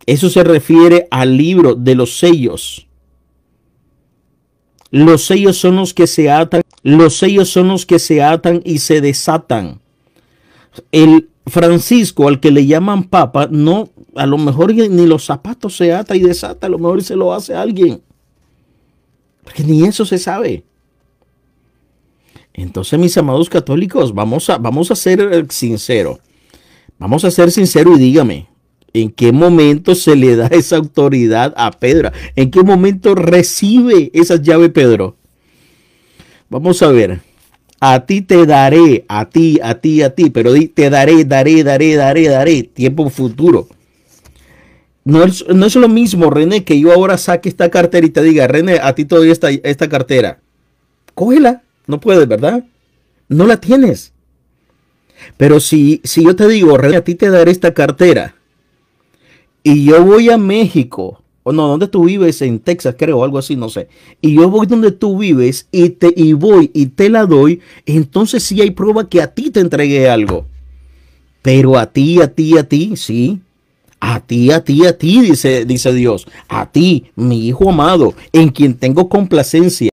Eso se refiere al libro de los sellos. Los sellos son los que se atan. Los sellos son los que se atan y se desatan. El Francisco, al que le llaman papa, no, a lo mejor ni los zapatos se ata y desata, a lo mejor se lo hace a alguien. Porque ni eso se sabe. Entonces, mis amados católicos, vamos a ser sinceros. Vamos a ser sinceros y dígame, ¿en qué momento se le da esa autoridad a Pedro? ¿En qué momento recibe esa llave Pedro? Vamos a ver. A ti te daré, a ti, pero te daré, tiempo futuro. No es lo mismo, René, que yo ahora saque esta cartera y te diga, René, a ti te doy esta cartera. Cógela, no puedes, ¿verdad? No la tienes. Pero si yo te digo, René, a ti te daré esta cartera, y yo voy a México, o no, donde tú vives, en Texas, creo, algo así, no sé. Y yo voy donde tú vives y voy y te la doy, entonces sí hay prueba que a ti te entregué algo. Pero a ti, sí. A ti, dice Dios. A ti, mi hijo amado, en quien tengo complacencia.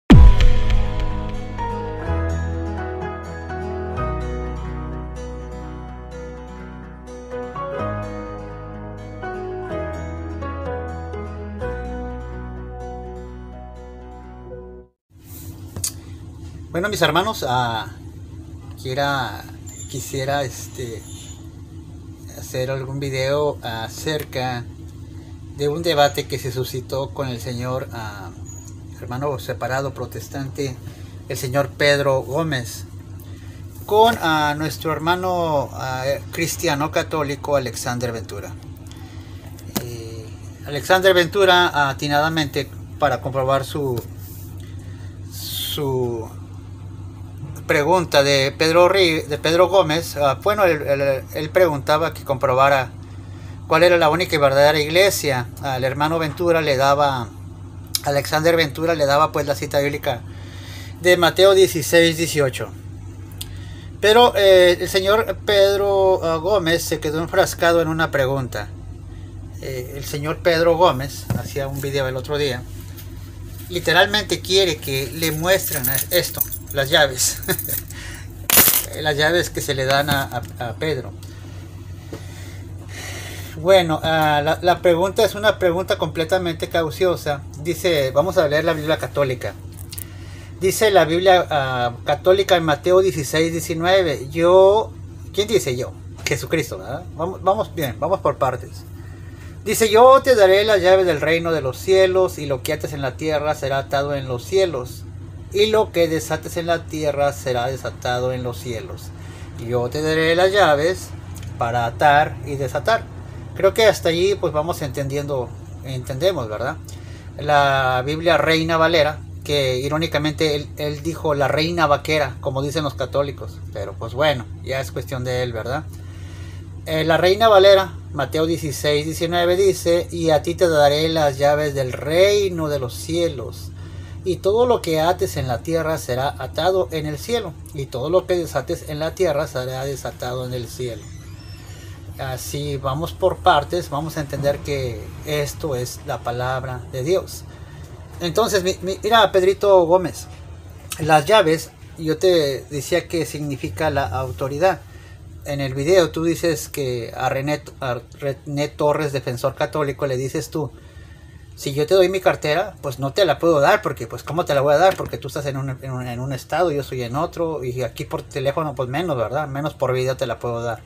Bueno, mis hermanos, quisiera hacer algún video acerca de un debate que se suscitó con el señor hermano separado protestante, el señor Pedro Gómez, con nuestro hermano cristiano católico Alexander Ventura. Alexander Ventura, atinadamente, para comprobar su pregunta de Pedro Gómez, bueno, él preguntaba que comprobara cuál era la única y verdadera iglesia. Al hermano Ventura Alexander Ventura le daba pues la cita bíblica de Mateo 16:18. Pero el señor Pedro Gómez se quedó enfrascado en una pregunta. El señor Pedro Gómez hacía un video el otro día. Literalmente quiere que le muestren esto, las llaves. Las llaves que se le dan a Pedro. Bueno, la pregunta es una pregunta completamente cauciosa. Dice, vamos a leer la Biblia católica. Dice la Biblia católica en Mateo 16:19. ¿Quién dice yo? Jesucristo, ¿verdad? Vamos bien, vamos por partes. Dice, yo te daré las llaves del reino de los cielos, y lo que ates en la tierra será atado en los cielos, y lo que desates en la tierra será desatado en los cielos. Yo te daré las llaves para atar y desatar. Creo que hasta allí pues vamos entendemos, ¿verdad? La Biblia Reina Valera, que irónicamente él dijo la reina vaquera, como dicen los católicos, pero pues bueno, ya es cuestión de él, ¿verdad? La Reina Valera, Mateo 16:19 dice, y a ti te daré las llaves del reino de los cielos, y todo lo que ates en la tierra será atado en el cielo, y todo lo que desates en la tierra será desatado en el cielo. Así vamos por partes, vamos a entender que esto es la palabra de Dios. Entonces, mira, Pedrito Gómez, las llaves, yo te decía que significa la autoridad. En el video tú dices que a René Torres, defensor católico, le dices tú, si yo te doy mi cartera, pues no te la puedo dar, porque pues ¿cómo te la voy a dar? Porque tú estás en un estado, yo soy en otro, y aquí por teléfono pues menos, ¿verdad? Menos por video te la puedo dar.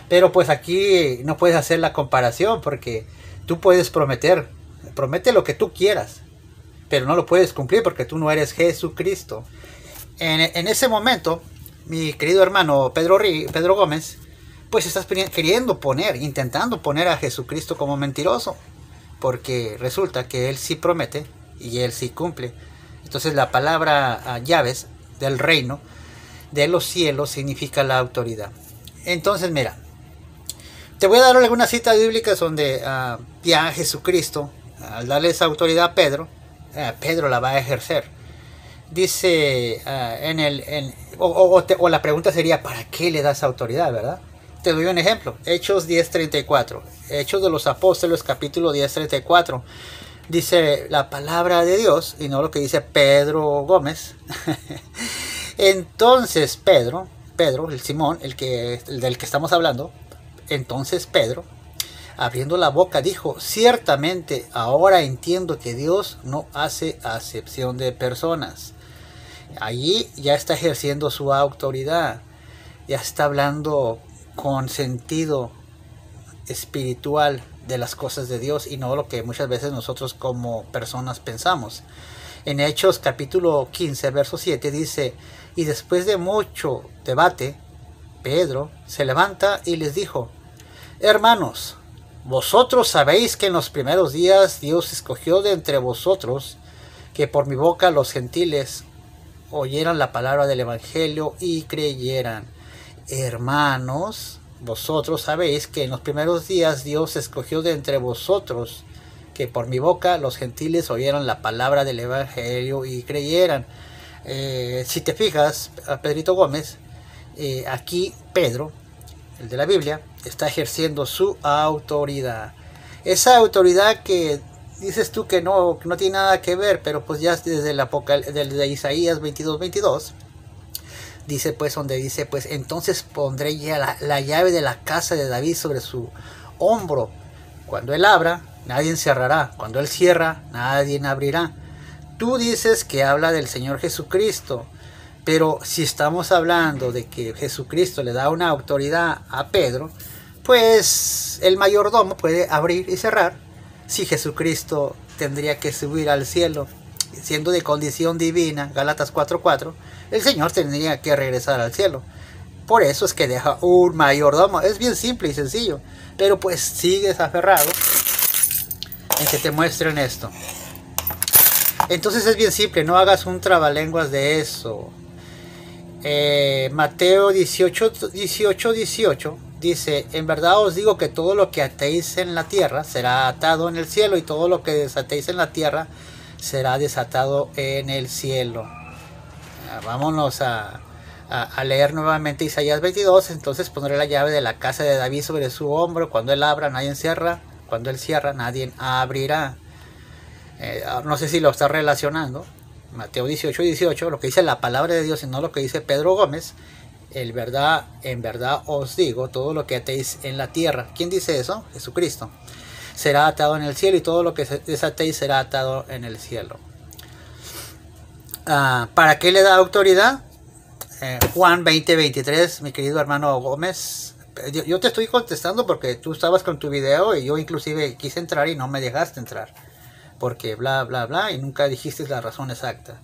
Pero pues aquí no puedes hacer la comparación, porque tú puedes promete lo que tú quieras, pero no lo puedes cumplir porque tú no eres Jesucristo. En ese momento, mi querido hermano Pedro Gómez, pues estás intentando poner a Jesucristo como mentiroso, porque resulta que él sí promete y él sí cumple. Entonces la palabra llaves del reino de los cielos significa la autoridad. Entonces mira, te voy a dar algunas citas bíblicas donde ya Jesucristo, al darle esa autoridad a Pedro, Pedro la va a ejercer. Dice o la pregunta sería, ¿para qué le das autoridad, verdad? Te doy un ejemplo. Hechos 10:34. Hechos de los Apóstoles, capítulo 10:34. Dice la palabra de Dios, y no lo que dice Pedro Gómez. Entonces Pedro, el Simón, el del que estamos hablando, entonces Pedro, abriendo la boca, dijo: ciertamente ahora entiendo que Dios no hace acepción de personas. Allí ya está ejerciendo su autoridad, ya está hablando con sentido espiritual de las cosas de Dios y no lo que muchas veces nosotros como personas pensamos. En Hechos capítulo 15, verso 7 dice: y después de mucho debate, Pedro se levanta y les dijo: hermanos, vosotros sabéis que en los primeros días Dios escogió de entre vosotros que por mi boca los gentiles oyeran la palabra del evangelio y creyeran. Hermanos, vosotros sabéis que en los primeros días Dios escogió de entre vosotros que por mi boca los gentiles oyeran la palabra del evangelio y creyeran. Si te fijas, Pedrito Gómez, aquí Pedro, el de la Biblia, está ejerciendo su autoridad. Esa autoridad que dices tú que no tiene nada que ver, pero pues ya desde desde Isaías 22:22 dice pues, donde dice pues: entonces pondré ya la llave de la casa de David sobre su hombro. Cuando él abra, nadie cerrará. Cuando él cierra, nadie abrirá. Tú dices que habla del Señor Jesucristo, pero si estamos hablando de que Jesucristo le da una autoridad a Pedro, pues el mayordomo puede abrir y cerrar. Si Jesucristo tendría que subir al cielo, siendo de condición divina, Gálatas 4:4, el Señor tendría que regresar al cielo. Por eso es que deja un mayordomo. Es bien simple y sencillo, pero pues sigues aferrado en que te muestren esto. Entonces es bien simple, no hagas un trabalenguas de eso. Mateo 18:18 dice: en verdad os digo que todo lo que atéis en la tierra será atado en el cielo, y todo lo que desatéis en la tierra será desatado en el cielo. Vámonos a leer nuevamente Isaías 22. Entonces pondré la llave de la casa de David sobre su hombro. Cuando él abra, nadie cierra. Cuando él cierra, nadie abrirá. No sé si lo está relacionando. Mateo 18:18, lo que dice la palabra de Dios y no lo que dice Pedro Gómez. En verdad os digo, todo lo que atéis en la tierra. ¿Quién dice eso? Jesucristo. Será atado en el cielo, y todo lo que desatéis será atado en el cielo. ¿Para qué le da autoridad? Juan 20:23, mi querido hermano Gómez. Yo te estoy contestando porque tú estabas con tu video y yo inclusive quise entrar y no me dejaste entrar. Porque bla, bla, bla, y nunca dijiste la razón exacta.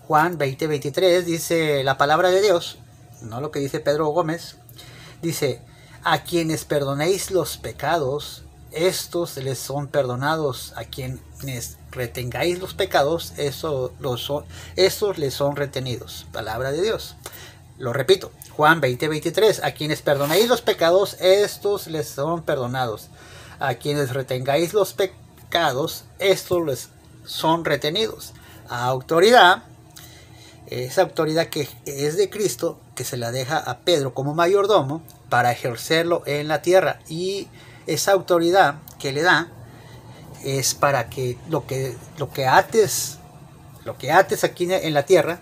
Juan 20:23 dice la palabra de Dios, no lo que dice Pedro Gómez. Dice: a quienes perdonéis los pecados, estos les son perdonados. A quienes retengáis los pecados, estos les son retenidos. Palabra de Dios. Lo repito, Juan 20:23. A quienes perdonéis los pecados, estos les son perdonados. A quienes retengáis los pecados, estos les son retenidos. Autoridad, esa autoridad que es de Cristo, que se la deja a Pedro como mayordomo para ejercerlo en la tierra. Y esa autoridad que le da es para que lo que ates aquí en la tierra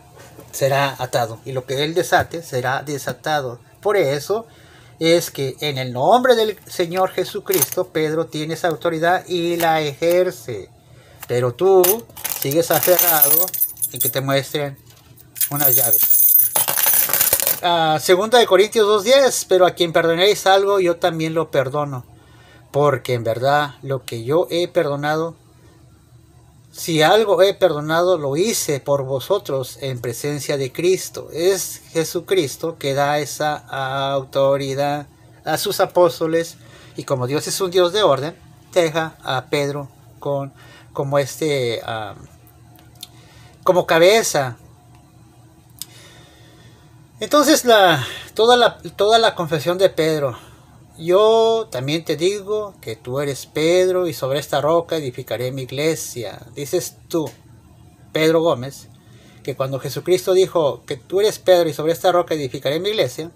será atado, y lo que él desate será desatado. Por eso es que en el nombre del Señor Jesucristo, Pedro tiene esa autoridad y la ejerce. Pero tú sigues aferrado en que te muestren unas llaves. Segunda de Corintios 2:10. Pero a quien perdonéis algo, yo también lo perdono. Porque en verdad lo que yo he perdonado, si algo he perdonado, lo hice por vosotros en presencia de Cristo. Es Jesucristo que da esa autoridad a sus apóstoles. Y como Dios es un Dios de orden, deja a Pedro como cabeza. Entonces toda la confesión de Pedro: yo también te digo que tú eres Pedro, y sobre esta roca edificaré mi iglesia. Dices tú, Pedro Gómez, que cuando Jesucristo dijo que tú eres Pedro y sobre esta roca edificaré mi iglesia,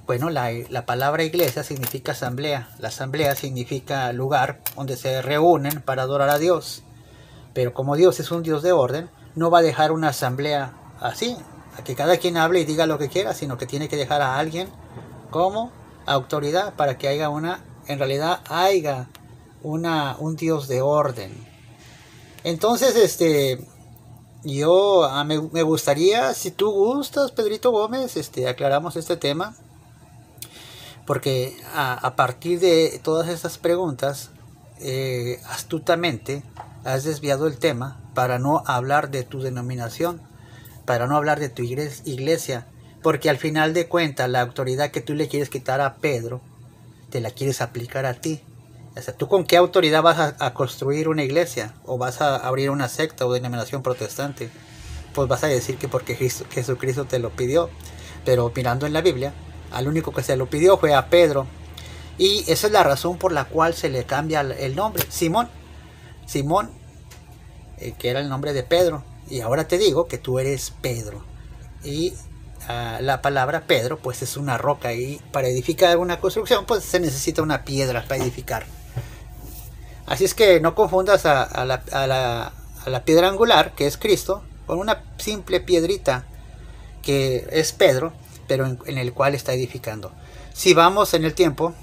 Bueno, la palabra iglesia significa asamblea. La asamblea significa lugar donde se reúnen para adorar a Dios. Pero como Dios es un Dios de orden, no va a dejar una asamblea así, a que cada quien hable y diga lo que quiera, sino que tiene que dejar a alguien como autoridad para que haya en realidad haya un Dios de orden. Entonces, me gustaría, si tú gustas, Pedrito Gómez, aclaramos este tema, porque a partir de todas estas preguntas, astutamente has desviado el tema para no hablar de tu denominación, para no hablar de tu iglesia, porque al final de cuentas la autoridad que tú le quieres quitar a Pedro, te la quieres aplicar a ti. O sea, ¿tú con qué autoridad vas a construir una iglesia? ¿O vas a abrir una secta o denominación protestante? Pues vas a decir que porque Jesucristo te lo pidió. Pero mirando en la Biblia, al único que se lo pidió fue a Pedro. Y esa es la razón por la cual se le cambia el nombre. Simón, que era el nombre de Pedro. Y ahora te digo que tú eres Pedro. Y la palabra Pedro pues es una roca. Y para edificar una construcción pues se necesita una piedra para edificar. Así es que no confundas a la piedra angular, que es Cristo, con una simple piedrita que es Pedro, pero en el cual está edificando. Si vamos en el tiempo,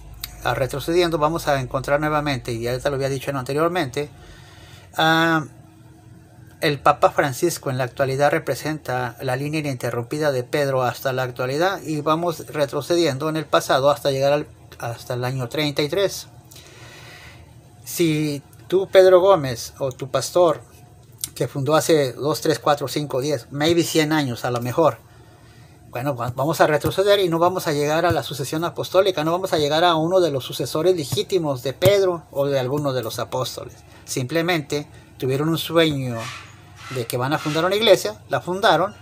retrocediendo, vamos a encontrar nuevamente, y ya te lo había dicho anteriormente, el Papa Francisco en la actualidad representa la línea ininterrumpida de Pedro hasta la actualidad, y vamos retrocediendo en el pasado hasta llegar hasta el año 33. Si tú, Pedro Gómez, o tu pastor, que fundó hace 2, 3, 4, 5, 10, maybe 100 años a lo mejor, bueno, vamos a retroceder y no vamos a llegar a la sucesión apostólica, no vamos a llegar a uno de los sucesores legítimos de Pedro o de alguno de los apóstoles. Simplemente tuvieron un sueño de que van a fundar una iglesia, la fundaron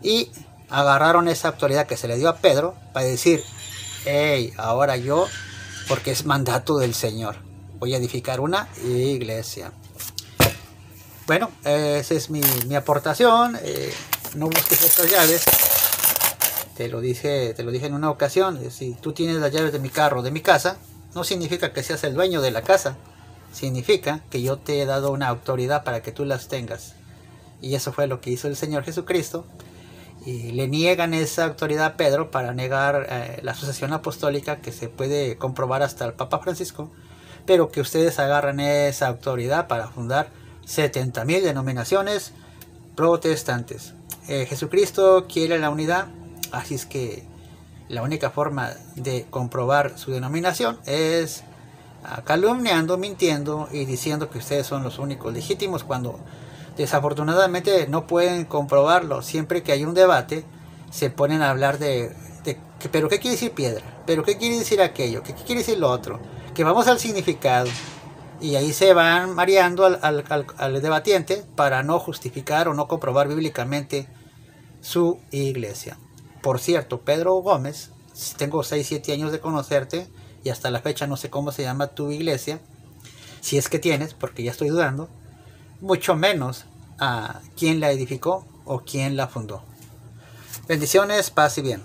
y agarraron esa autoridad que se le dio a Pedro para decir, hey, ahora yo, porque es mandato del Señor, voy a edificar una iglesia. Bueno, esa es mi aportación. No busques estas llaves. Te lo dije en una ocasión. Si tú tienes las llaves de mi carro, de mi casa, no significa que seas el dueño de la casa. Significa que yo te he dado una autoridad para que tú las tengas. Y eso fue lo que hizo el Señor Jesucristo. Y le niegan esa autoridad a Pedro para negar la sucesión apostólica, que se puede comprobar hasta el Papa Francisco, pero que ustedes agarran esa autoridad para fundar 70,000 denominaciones protestantes. Jesucristo quiere la unidad, así es que la única forma de comprobar su denominación es calumniando, mintiendo y diciendo que ustedes son los únicos legítimos, cuando desafortunadamente no pueden comprobarlo. Siempre que hay un debate se ponen a hablar de pero ¿qué quiere decir piedra? ¿Pero qué quiere decir aquello? ¿Qué quiere decir lo otro? Que vamos al significado. Y ahí se van mareando al debatiente para no justificar o no comprobar bíblicamente su iglesia. Por cierto, Pedro Gómez, tengo 6, 7 años de conocerte y hasta la fecha no sé cómo se llama tu iglesia, si es que tienes, porque ya estoy dudando, mucho menos a quién la edificó o quién la fundó. Bendiciones, paz y bien.